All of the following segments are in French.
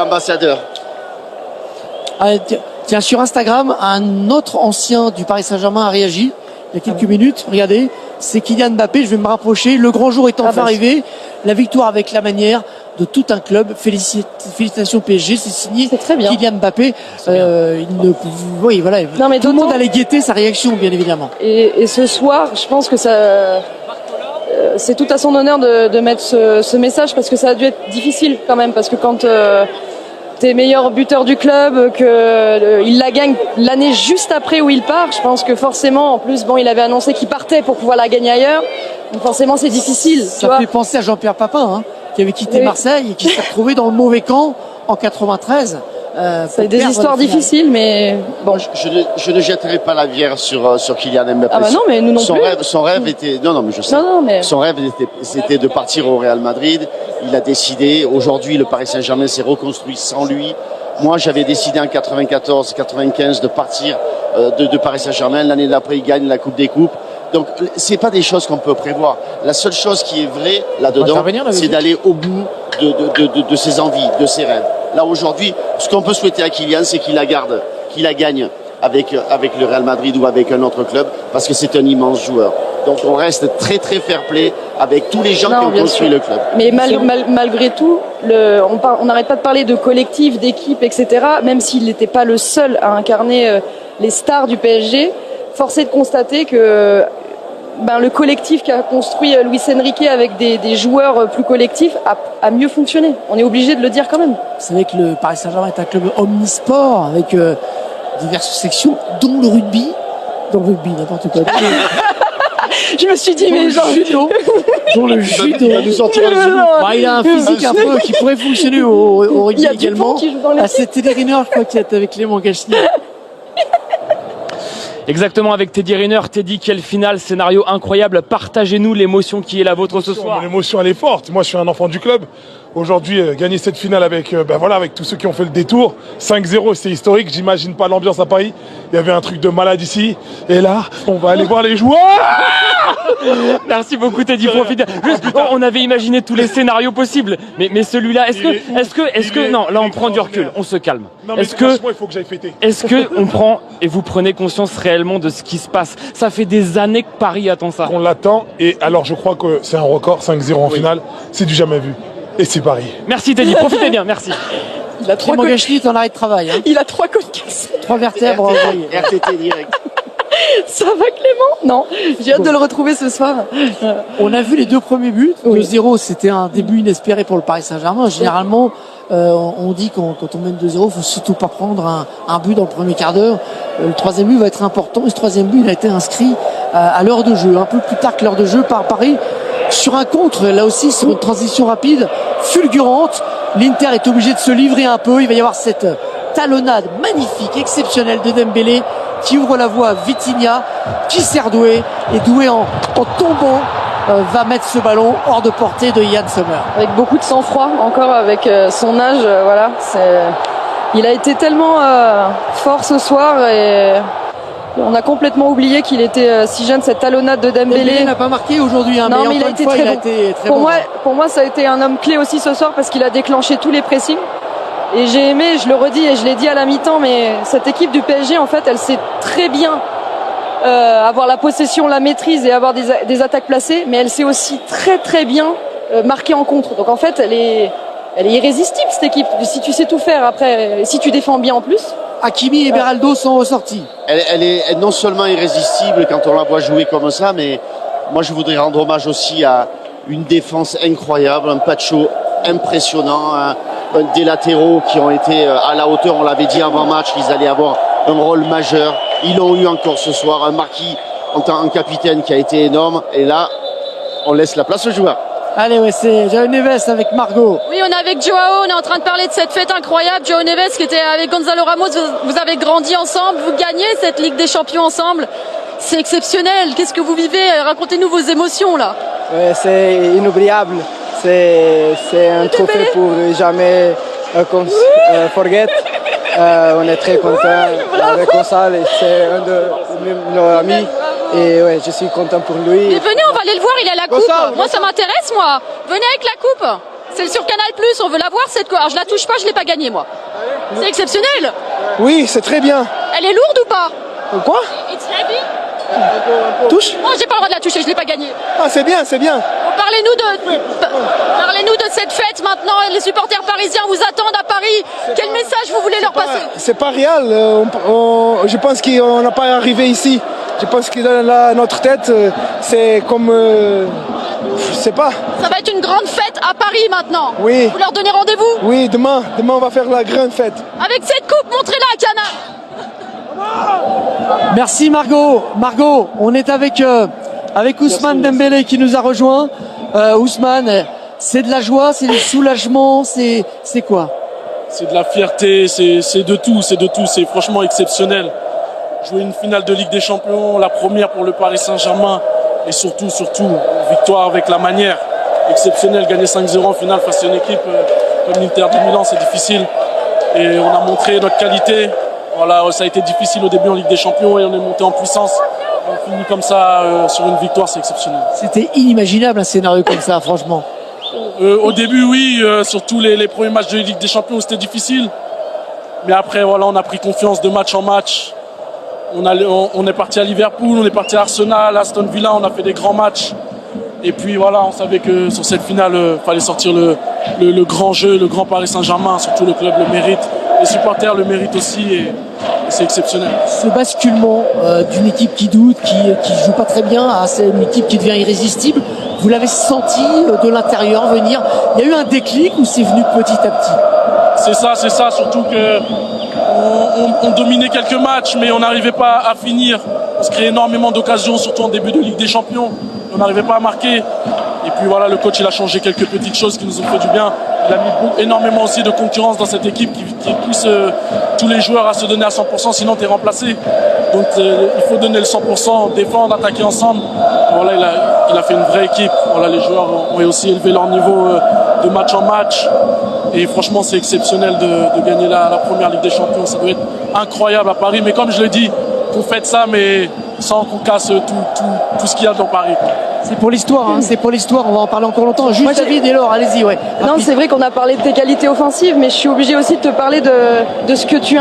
l'ambassadeur. Tiens, sur Instagram, un autre ancien du Paris Saint-Germain a réagi il y a quelques minutes. Regardez, c'est Kylian Mbappé. Je vais me rapprocher. Le grand jour est enfin arrivé. La victoire avec la manière de tout un club. Félicitations PSG. C'est signé Kylian Mbappé. Oui, voilà. Non, mais tout le monde allait guetter sa réaction, bien évidemment. Et ce soir, je pense que ça. C'est tout à son honneur de mettre ce message parce que ça a dû être difficile quand même. Parce que quand t'es meilleur buteur du club, il la gagne l'année juste après où il part, je pense que forcément, en plus, il avait annoncé qu'il partait pour pouvoir la gagner ailleurs. Donc forcément, c'est difficile. Ça fait penser à Jean-Pierre Papin, qui avait quitté Marseille et qui s'est retrouvé dans le mauvais camp en 93. C'est des histoires difficiles, mais bon. Je ne jetterai pas la bière sur Kylian Mbappé. Ah bah non, mais nous non plus. Son rêve était, non, mais je sais. Son rêve c'était de partir au Real Madrid. Il a décidé. Aujourd'hui, le Paris Saint-Germain s'est reconstruit sans lui. Moi, j'avais décidé en 94, 95 de partir de Paris Saint-Germain. L'année d'après, il gagne la Coupe des Coupes. Donc, c'est pas des choses qu'on peut prévoir. La seule chose qui est vraie là-dedans, c'est d'aller au bout de ses envies, de ses rêves. Là, aujourd'hui, ce qu'on peut souhaiter à Kylian, c'est qu'il la garde, qu'il la gagne avec le Real Madrid ou avec un autre club, parce que c'est un immense joueur. Donc, on reste très, très fair-play avec tous les gens qui ont construit le club. Mais malgré tout, on n'arrête pas de parler de collectif, d'équipe, etc. Même s'il n'était pas le seul à incarner les stars du PSG, force est de constater que le collectif qu'a construit Luis Enrique avec des joueurs plus collectifs a mieux fonctionné. On est obligé de le dire quand même. C'est vrai que le Paris Saint-Germain est un club omnisport avec diverses sections, dont le rugby. Dans le rugby, n'importe quoi. Je me suis dit, mais genre... Dont le judo. Il a un physique un peu qui pourrait fonctionner au rugby également. C'est Teddy Riner, je crois, qui est avec Clément Gachny. Exactement, avec Teddy Riner. Teddy, quelle finale, scénario incroyable. Partagez-nous l'émotion qui est la vôtre ce soir. L'émotion, elle est forte. Moi, je suis un enfant du club. Aujourd'hui, gagner cette finale avec tous ceux qui ont fait le détour. 5-0, c'est historique. J'imagine pas l'ambiance à Paris. Il y avait un truc de malade ici. Et là, on va aller voir les joueurs. Merci beaucoup, Teddy. Profite. On avait imaginé tous les scénarios possibles. Mais celui-là, est-ce que, non, là, on prend du recul. On se calme. Non, mais franchement, il faut que j'aille fêter. Est-ce que on prend et vous prenez conscience réellement de ce qui se passe? Ça fait des années que Paris attend ça. On l'attend. Et alors, je crois que c'est un record. 5-0 en finale. C'est du jamais vu. Et c'est Paris. Merci, Teddy. Profitez bien. Merci. Il a 3 Gachny est en arrêt de travail. Il a 3 côtes cassées. 3 vertèbres. RTT direct. Ça va, Clément? Non, j'ai hâte de le retrouver ce soir. On a vu les 2 premiers buts. Le 0, c'était un début inespéré pour le Paris Saint-Germain. Généralement, on dit quand on mène 2-0, il faut surtout pas prendre un but dans le premier quart d'heure. Le 3e but va être important. Et ce 3e but, il a été inscrit à l'heure de jeu, un peu plus tard que l'heure de jeu par Paris. Sur un contre, là aussi, sur une transition rapide, fulgurante. L'Inter est obligé de se livrer un peu. Il va y avoir cette talonnade magnifique, exceptionnelle de Dembélé qui ouvre la voie à Vitinha, qui sert Doué. Et Doué, en tombant, va mettre ce ballon hors de portée de Yann Sommer. Avec beaucoup de sang-froid, encore avec son âge. Il a été tellement fort ce soir et... On a complètement oublié qu'il était si jeune, cette talonnade de Dembélé. Dembélé n'a pas marqué aujourd'hui, mais il a été très bon. Pour moi, ça a été un homme clé aussi ce soir parce qu'il a déclenché tous les pressings. Et j'ai aimé, je le redis et je l'ai dit à la mi-temps, mais cette équipe du PSG, en fait, elle sait très bien avoir la possession, la maîtrise et avoir des attaques placées, mais elle sait aussi très très bien marquer en contre. Donc en fait, elle est irrésistible cette équipe. Si tu sais tout faire, après, si tu défends bien en plus. Hakimi et Beraldo sont ressortis. Elle est non seulement irrésistible quand on la voit jouer comme ça, mais moi je voudrais rendre hommage aussi à une défense incroyable, un Pacho impressionnant, des latéraux qui ont été à la hauteur. On l'avait dit avant match qu'ils allaient avoir un rôle majeur. Ils l'ont eu encore ce soir. Un Marquis en tant que capitaine qui a été énorme. Et là, on laisse la place aux joueurs. Allez, c'est Joao Neves avec Margot. Oui, on est avec Joao, on est en train de parler de cette fête incroyable. Joao Neves qui était avec Gonzalo Ramos, vous avez grandi ensemble, vous gagnez cette Ligue des Champions ensemble. C'est exceptionnel, qu'est-ce que vous vivez? Racontez-nous vos émotions là. Ouais, c'est inoubliable, c'est un trophée pour jamais forget. On est très contents avec Gonzalo, c'est un de nos amis. Et ouais, je suis content pour lui. Mais venez, on va aller le voir, il a la coupe. Moi, ça m'intéresse, moi. Venez avec la coupe. C'est sur Canal+, on veut la voir cette coupe. Alors je la touche pas, je l'ai pas gagnée moi. C'est exceptionnel. Oui, c'est très bien. Elle est lourde ou pas? Quoi? It's heavy. Touche? Oh, j'ai pas le droit de la toucher, je l'ai pas gagnée. Ah, c'est bien, c'est bien. Bon, parlez-nous de cette fête maintenant. Les supporters parisiens vous attendent à Paris. Quel message vous voulez leur passer? C'est pas réel. Je pense qu'on n'a pas arrivé ici. Je pense que dans notre tête, c'est comme... je sais pas. Ça va être une grande fête à Paris maintenant. Oui. Vous leur donnez rendez-vous? Oui, demain on va faire la grande fête. Avec cette coupe, montrez-la à Canal. Merci Margot. Margot, on est avec Ousmane Dembélé qui nous a rejoint. Ousmane, c'est de la joie, c'est du soulagement, c'est quoi? C'est de la fierté, c'est de tout, c'est franchement exceptionnel. Jouer une finale de Ligue des Champions, la première pour le Paris Saint-Germain, et surtout, victoire avec la manière. Exceptionnel, gagner 5-0 en finale face à une équipe comme l'Inter de Milan, c'est difficile. Et on a montré notre qualité. Voilà, ça a été difficile au début en Ligue des Champions et on est monté en puissance. On finit comme ça sur une victoire, c'est exceptionnel. C'était inimaginable un scénario comme ça, franchement. Au début, oui, surtout les premiers matchs de Ligue des Champions, c'était difficile. Mais après, voilà, on a pris confiance de match en match. On est parti à Liverpool, on est parti à Arsenal, à Aston Villa, on a fait des grands matchs. Et puis voilà, on savait que sur cette finale, fallait sortir le grand jeu, le grand Paris Saint-Germain. Surtout le club le mérite, les supporters le méritent aussi et c'est exceptionnel. Ce basculement d'une équipe qui doute, qui joue pas très bien, à une équipe qui devient irrésistible, vous l'avez senti de l'intérieur venir? Il y a eu un déclic ou c'est venu petit à petit? C'est ça, surtout que on dominait quelques matchs, mais on n'arrivait pas à finir. On se créait énormément d'occasions, surtout en début de Ligue des Champions. On n'arrivait pas à marquer. Et puis voilà, le coach il a changé quelques petites choses qui nous ont fait du bien. Il a mis énormément aussi de concurrence dans cette équipe qui pousse tous les joueurs à se donner à 100%, sinon tu es remplacé. Donc il faut donner le 100%, défendre, attaquer ensemble. Voilà, il a fait une vraie équipe. Voilà, les joueurs ont aussi élevé leur niveau de match en match. Et franchement, c'est exceptionnel de gagner la première Ligue des Champions. Ça doit être incroyable à Paris. Mais comme je le dis, vous faites ça, mais sans qu'on casse tout ce qu'il y a dans Paris, quoi. C'est pour l'histoire, hein, c'est pour l'histoire, on va en parler encore longtemps. Juste David et Laure, allez-y, ouais. Non, c'est vrai qu'on a parlé de tes qualités offensives, mais je suis obligée aussi de te parler de ce que tu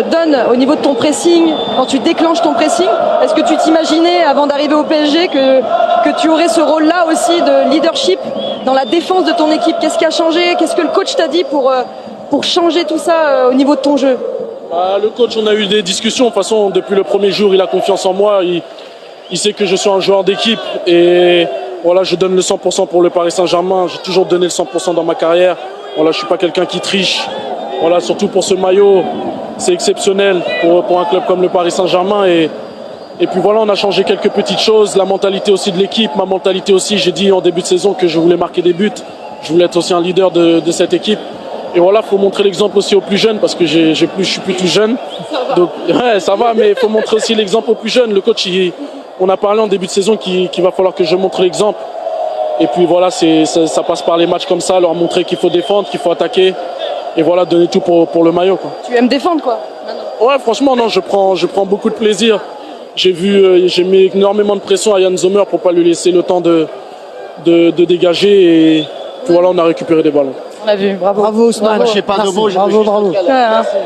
donnes au niveau de ton pressing, quand tu déclenches ton pressing. Est-ce que tu t'imaginais, avant d'arriver au PSG, que tu aurais ce rôle-là aussi de leadership dans la défense de ton équipe? Qu'est-ce qui a changé? Qu'est-ce que le coach t'a dit pour changer tout ça au niveau de ton jeu? Le coach, on a eu des discussions. De toute façon, depuis le premier jour, il a confiance en moi. Il sait que je suis un joueur d'équipe et voilà, je donne le 100% pour le Paris Saint-Germain. J'ai toujours donné le 100% dans ma carrière. Voilà, je suis pas quelqu'un qui triche. Voilà, surtout pour ce maillot, c'est exceptionnel pour un club comme le Paris Saint-Germain et puis voilà, on a changé quelques petites choses. La mentalité aussi de l'équipe, ma mentalité aussi. J'ai dit en début de saison que je voulais marquer des buts. Je voulais être aussi un leader de cette équipe. Et voilà, faut montrer l'exemple aussi aux plus jeunes parce que je suis plus tout jeune. Donc ouais, ça va, mais il faut montrer aussi l'exemple aux plus jeunes. Le coach, on a parlé en début de saison qu'il va falloir que je montre l'exemple. Et puis voilà, ça passe par les matchs comme ça, leur montrer qu'il faut défendre, qu'il faut attaquer. Et voilà, donner tout pour le maillot, quoi. Tu aimes défendre, quoi, maintenant? Ouais, franchement, non, je prends beaucoup de plaisir. J'ai mis énormément de pression à Yann Sommer pour pas lui laisser le temps de dégager. Et puis voilà, on a récupéré des ballons. On l'a vu, bravo. Bravo Ousmane. Moi, je sais pas de mots, bravo.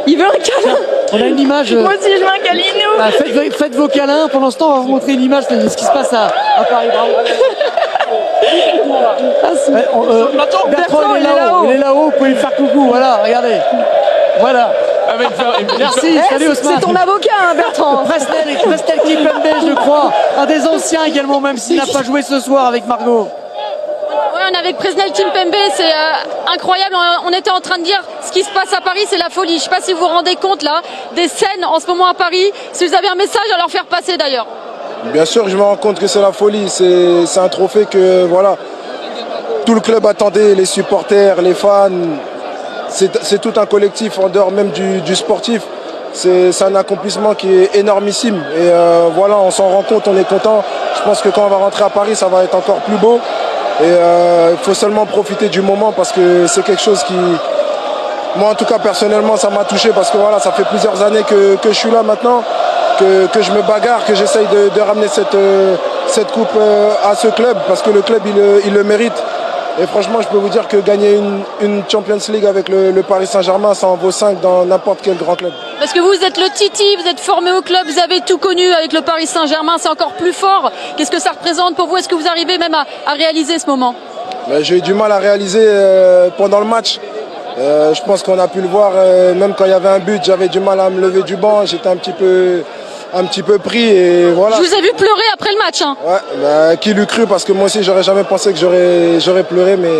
Il veut un câlin. On a une image. Moi aussi, je veux un câlinou. Faites vos câlins. Pour l'instant, on va vous montrer une image de ce qui se passe à Paris. Bravo. Bertrand, il est là-haut. Vous pouvez lui faire coucou. Voilà, regardez. Voilà. Merci, salut Ousmane. C'est ton avocat, hein, Bertrand. Presnel Kimpembe, je crois. Un des anciens également, même s'il n'a pas joué ce soir avec Margot. Ouais, on est avec Presnel Kimpembe, c'est incroyable. On était en train de dire ce qui se passe à Paris, c'est la folie. Je ne sais pas si vous vous rendez compte là des scènes en ce moment à Paris. Si vous avez un message à leur faire passer d'ailleurs. Bien sûr, je me rends compte que c'est la folie. C'est un trophée que voilà, tout le club attendait, les supporters, les fans. C'est tout un collectif en dehors même du sportif. C'est un accomplissement qui est énormissime. Et voilà, on s'en rend compte, on est content. Je pense que quand on va rentrer à Paris, ça va être encore plus beau. Et il faut seulement profiter du moment parce que c'est quelque chose qui, moi en tout cas personnellement, ça m'a touché parce que voilà, ça fait plusieurs années que je suis là maintenant, que je me bagarre, que j'essaye de ramener cette coupe à ce club parce que le club il le mérite. Et franchement, je peux vous dire que gagner une Champions League avec le Paris Saint-Germain, ça en vaut 5 dans n'importe quel grand club. Parce que vous êtes le Titi, vous êtes formé au club, vous avez tout connu avec le Paris Saint-Germain, c'est encore plus fort. Qu'est-ce que ça représente pour vous? Est-ce que vous arrivez même à réaliser ce moment? J'ai eu du mal à réaliser pendant le match. Je pense qu'on a pu le voir, même quand il y avait un but, j'avais du mal à me lever du banc, j'étais un petit peu pris et voilà. Je vous ai vu pleurer après le match. Hein. Ouais, qui l'eût cru, parce que moi aussi j'aurais jamais pensé que j'aurais pleuré, mais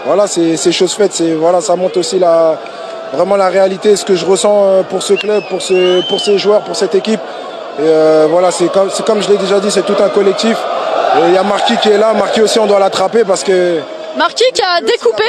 voilà, c'est chose faite, voilà, ça montre aussi vraiment la réalité, ce que je ressens pour ce club, pour ces joueurs, pour cette équipe. Et voilà, c'est comme je l'ai déjà dit, c'est tout un collectif. Il y a Marquis qui est là, Marquis aussi on doit l'attraper parce que... Marquis qui a découpé.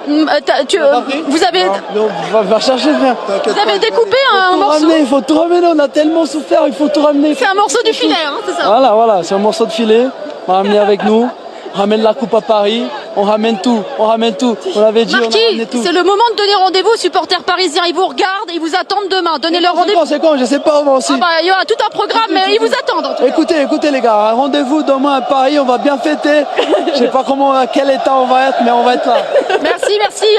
Vous avez. Non, va chercher, frère. Vous avez découpé un morceau. Il faut tout ramener, on a tellement souffert, il faut tout ramener. C'est un morceau du filet, hein, c'est ça? Voilà, c'est un morceau de filet. On va ramener avec nous. On ramène la coupe à Paris. On ramène tout. On avait dit, Marquis, on a ramené tout. c'est le moment de donner rendez-vous aux supporters parisiens. Ils vous regardent et ils vous attendent demain. Donnez-leur rendez-vous. C'est quand, je sais pas, moi aussi. Il y aura tout un programme, mais ils vous attendent en tout cas. Écoutez les gars, rendez-vous demain à Paris, on va bien fêter. Je sais pas à quel état on va être, mais on va être là. Merci.